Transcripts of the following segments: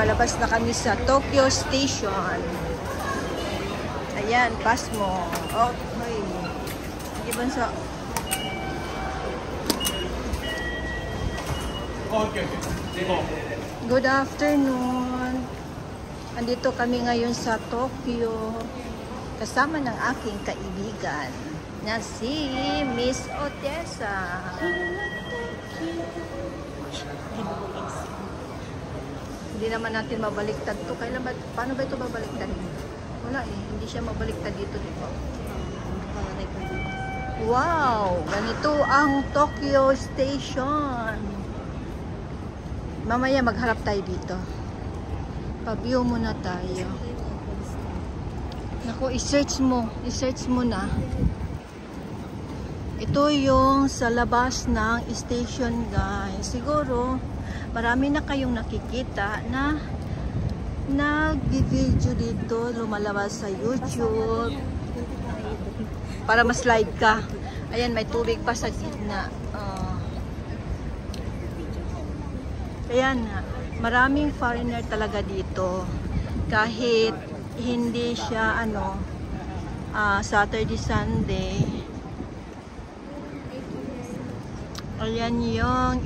Palabas na kami sa Tokyo Station. Ayan, pass mo. Oh, ay. Iban sa... Okay. Good afternoon. Andito kami ngayon sa Tokyo. Kasama ng aking kaibigan na si Miss Otessa. Hindi naman natin mabaliktad to. Kailan ba, paano ba ito babaliktad? Wala eh. Hindi siya mabaliktad dito, di ba? Wow! Ganito ang Tokyo Station. Mamaya magharap tayo dito. Pa-view muna tayo. Naku, i-search mo. I-search mo na. Ito yung sa labas ng station, guys. Siguro, marami na kayong nakikita na nag-video dito, lumalabas sa YouTube para ma-slide ka. Ayan, may tubig pa sa gitna. Ayan, maraming foreigner talaga dito. Kahit hindi siya Saturday, Sunday. Ayan yung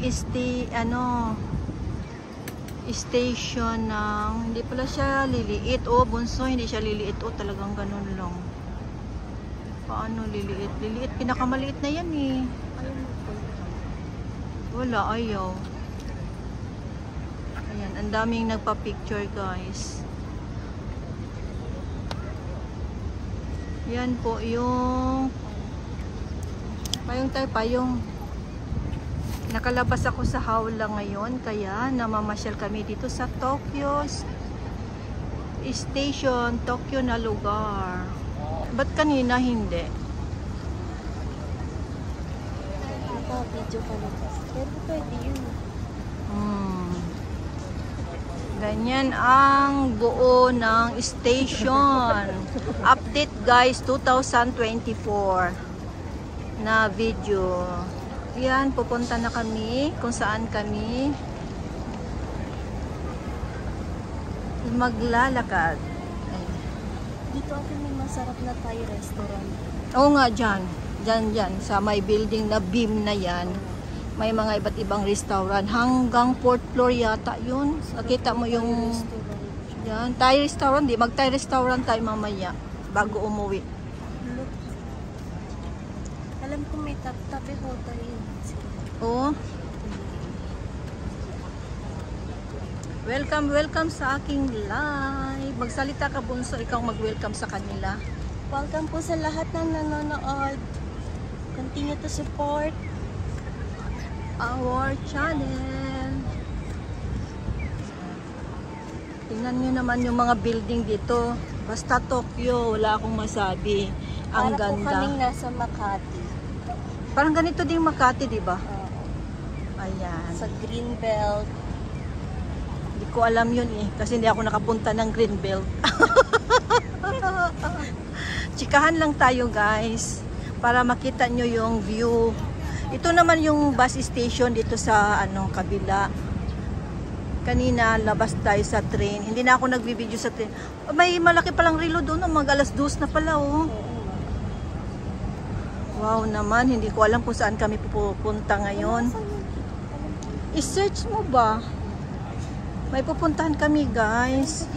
station ng, hindi pala siya liliit. O, bunso, hindi siya liliit. O, talagang ganun lang. Paano liliit? Liliit, pinakamaliit na yan eh. Wala, ayaw. Ayan, ang daming nagpa-picture, guys. Yan po yung payong. Nakalabas ako sa hawla ngayon, kaya namamasyal kami dito sa Tokyo Station, Tokyo na lugar. Ba't kanina hindi? Video ka na. Pero pwede yun. Ganyan ang buo ng station. Update guys, 2024 na video. Yan, pupunta na kami kung saan kami maglalakad. Dito atin may masarap na Thai restaurant. Oo nga, dyan, sa may building na beam na yan. May mga iba't ibang restaurant. Hanggang 4th floor yata yun. Nakita mo yung... Yan, Thai restaurant. Di, mag-Thai restaurant tayo mamaya bago umuwi. Look. Alam ko may tabi hotel yun. Oo. Welcome sa aking live. Magsalita ka, bunso. Ikaw mag-welcome sa kanila. Welcome po sa lahat ng nanonood. Continue to support our channel. Tingnan nyo naman yung mga building dito. Basta Tokyo, wala akong masabi. Ang para ganda. Po kaming nasa Makati. Parang ganito din Makati, di ba? Ayan. Sa Greenbelt. Hindi ko alam yun eh. Kasi hindi ako nakapunta ng Greenbelt. Chikahan lang tayo guys. Para makita nyo yung view. Ito naman yung bus station dito sa kabila. Kanina labas tayo sa train. Hindi na ako nagbibideo sa train. May malaki palang relo doon. Mag 2:00 na pala oh. Wow naman. Hindi ko alam kung saan kami pupunta ngayon. I-search mo ba? May pupuntahan kami guys.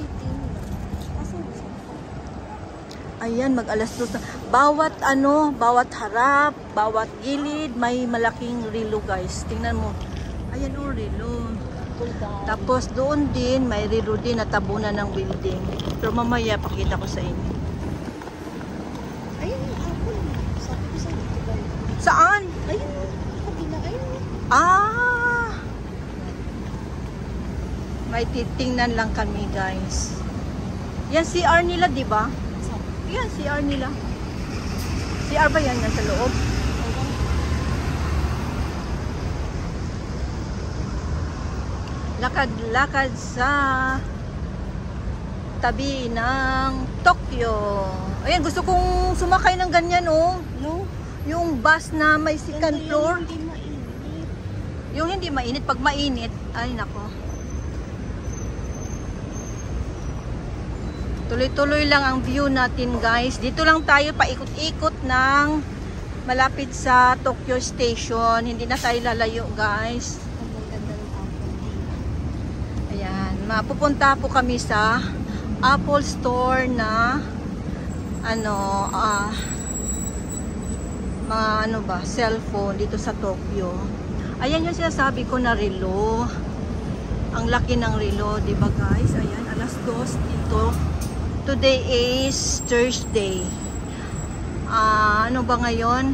Ayan, mag 2:00 na. Bawat harap, bawat gilid, may malaking relo guys. Tingnan mo. Ayan o, relo. Tapos doon din, may relo din na tabunan ng building. Pero mamaya, pakita ko sa inyo. Ayun, ako. Sabi ko sa dito ba? Saan? Ayun, kabila. Ayun. Ah! May titingnan lang kami guys. Yan CR nila, di ba? Yan CR nila. CR ba yan sa loob? Lakad-lakad sa tabi ng Tokyo. Ayan, gusto kong sumakay ng ganyan, oh. No? Yung bus na may second Ganda floor. yan, hindi mainit. Yung hindi mainit. Pag mainit, ay nako. Tuloy-tuloy lang ang view natin guys. Dito lang tayo paikot-ikot ng malapit sa Tokyo Station. Hindi na tayo lalayo guys. Ang ganda ng Apple. Ayan. Mapupunta po kami sa Apple Store na mga ano ba, cellphone dito sa Tokyo. Ayan yung sinasabi ko na relo. Ang laki ng relo, di ba guys? Ayan, alas 2 dito. Today is Thursday. Ano ba ngayon?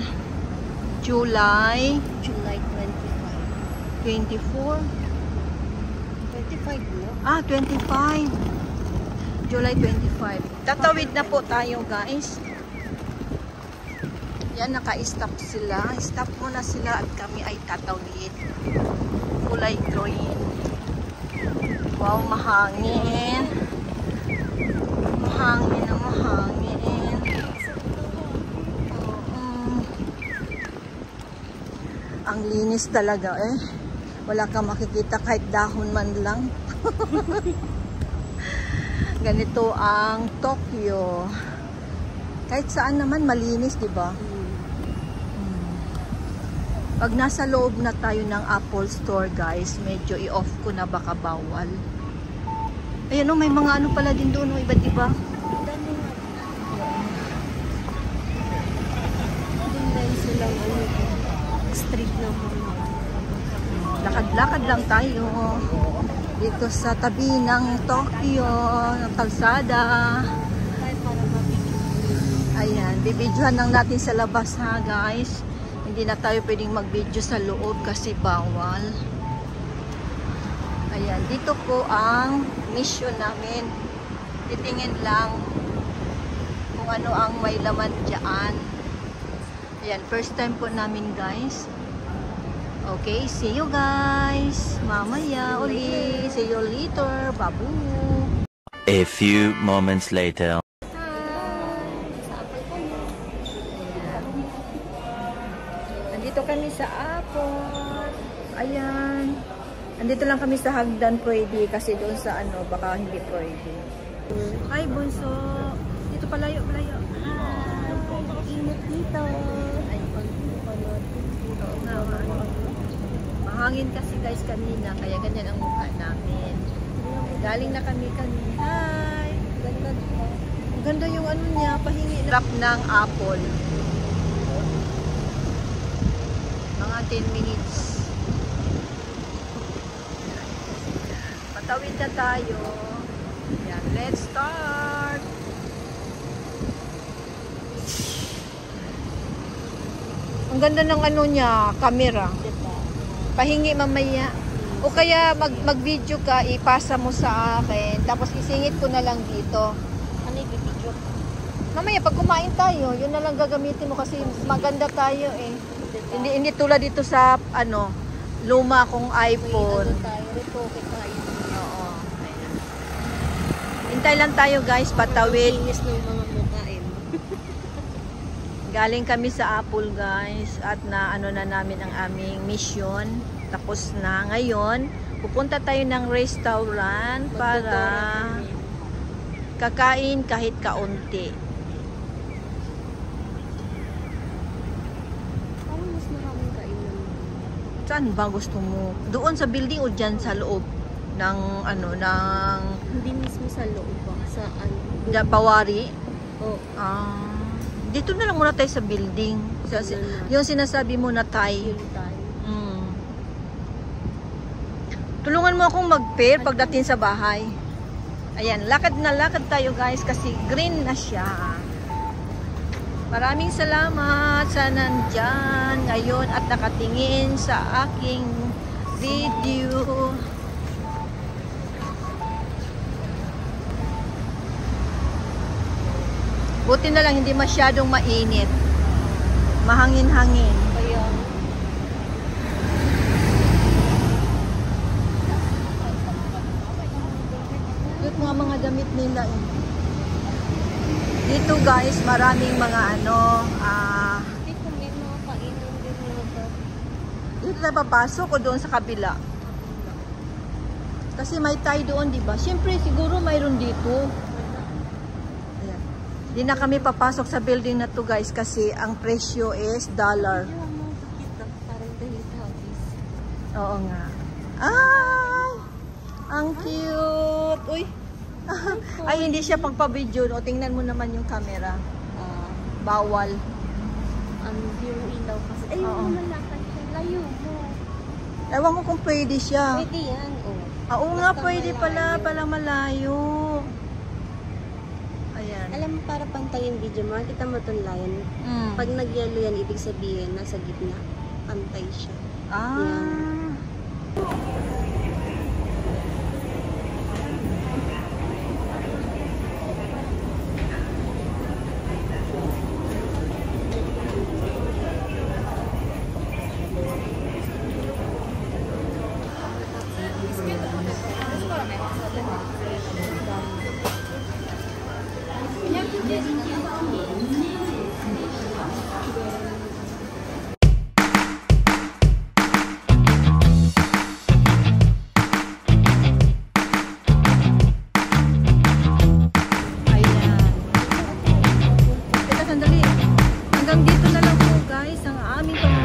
July 25. 24? 25 no? 25. July 25. Tatawid na po tayo guys. Yan, naka-stop sila. Stop muna sila at kami ay tatawid. Kulay green. Wow, mahangin. Mahangin na mahangin. Ang linis talaga eh. Wala kang makikita kahit dahon man lang. Ganito ang Tokyo. Kahit saan naman malinis, di ba? Pag nasa loob na tayo ng Apple Store, guys, medyo i-off ko na baka bawal. Ayan o, may mga ano pala din doon, iba't iba. Dami nga. Doon dahil silang street na mga. Lakad-lakad lang tayo. Dito sa tabi ng Tokyo, ng kalsada. Kahit para mabigyan. Ayan, bibidyohan lang natin sa labas ha, guys. Hindi na tayo pwedeng mag-video sa loob kasi bawal. Ayan, dito po ang mission namin. Titingin lang kung ano ang may laman dyan. Ayan, first time po namin guys. Okay, see you guys. Mamaya uli. See you later. Babu. A few moments later. Nandito kami sa Apple. Ayan. Andito lang kami sa hagdan pwede kasi doon sa ano baka hindi pwede. Ay, bunso. Dito palayo, palayo. Init dito. Ay, oo nga, ano. Mahangin kasi guys kanina kaya ganyan ang mukha namin. Galing na kami. Hi! Ganda dito. Ganda yung ano niya, pahingi na. Trap ng Apple. Mga 10 minutes. Patawid na tayo. Yan, let's start! Ang ganda ng ano niya, camera. Diba? Pahingi mamaya. O kaya mag-video ka, ipasa mo sa akin. Tapos isingit ko na lang dito. Ano yung video? Mamaya pag kumain tayo, yun na lang gagamitin mo kasi maganda tayo eh. Diba? Hindi tulad dito sa ano, luma kong iPhone. Ano tayo? Retoke tayo. Oo. Ayan. Hintay lang tayo guys, patawid. Inis ng mga mukhain. Galing kami sa Apple guys at na ano na namin ang aming mission. Tapos na ngayon, pupunta tayo ng restaurant para kakain kahit kaunti. Parang mas maraming kainan. Saan ba gusto mo? Doon sa building o dyan sa loob ng ano ng Hindi mismo sa loob ba? Sa ano? Bawari? Oh. Dito na lang muna tayo sa building. Yung sinasabi mo na Thai. Yun tayo. Tulungan mo akong mag-pair pagdating sa bahay. Ayan, lakad na lakad tayo guys kasi green na siya. Maraming salamat sa nandyan ngayon at nakatingin sa aking video. Buti na lang hindi masyadong mainit. Mahangin-hangin. Kaya, Cute mga damit nila. Dito guys, maraming mga dito may mga kainan din na dito na papasok o doon sa kabila? Kasi may tayo doon, di ba? Siyempre, siguro mayroon dito. Ayan. Di na kami papasok sa building na to guys kasi ang presyo is dollar. Yung mga pakita, parang Teletubbies. Oo nga. Ay! Ang cute! Uy! Ay, hindi siya pagpa-video. O, tingnan mo naman yung camera. Bawal. Yung ilaw kasi. Ay, Oo. yung malakad siya. Layo mo. Ewan ko kung pwede siya. Pwede yan, oh. Oo nga, Basta pwede malayo. pala malayo. Ayan. Alam mo, para pantay yung video mo, kita mo itong line. Mm. Pag nag-yellow yan, ibig sabihin, nasa gitna. Pantay siya. Ah. Ayan. Teka, sandali. Hanggang dito na lang po guys ang aming